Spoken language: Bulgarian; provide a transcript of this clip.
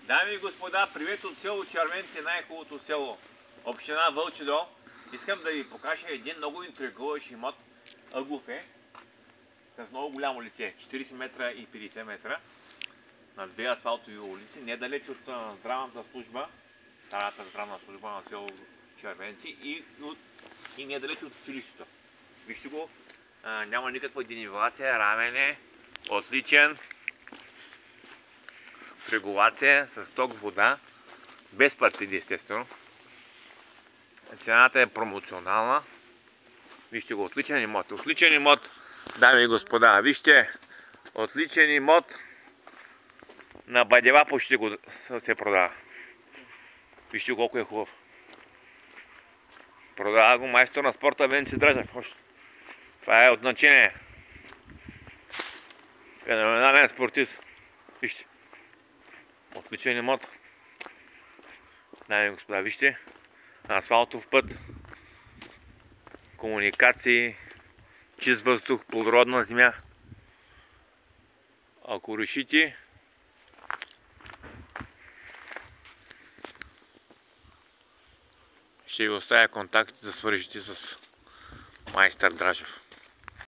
Дами и господа, привет от село Червенци, най-хубавото село, община Вълчи дол. Искам да ви покажа един много интригуващ имот. Ъглов е, с много голямо лице, 40 метра и 50 метра, на две асфалтови улици, недалеч от здравната служба, старата здравна служба на село Червенци и недалеч от училището. Вижте го, няма никаква денивелация, равен е, отличен. Регулация с ток, вода, без партиди естествено. Цената е промоционална. Вижте го, отличен имот, дами и господа. Вижте, отличен имот на бадева почти го се продава. Вижте колко е хубав. Продава го майстор на спорта Венци Дражев. Това е от значение. Феноменален спортист. Вижте. Отличен имот. Дами и господа, вижте. Асфалтов път. Комуникации. Чист въздух, плодородна земя. Ако решите, ще ви оставя контакти да свържете с майстор Дражев.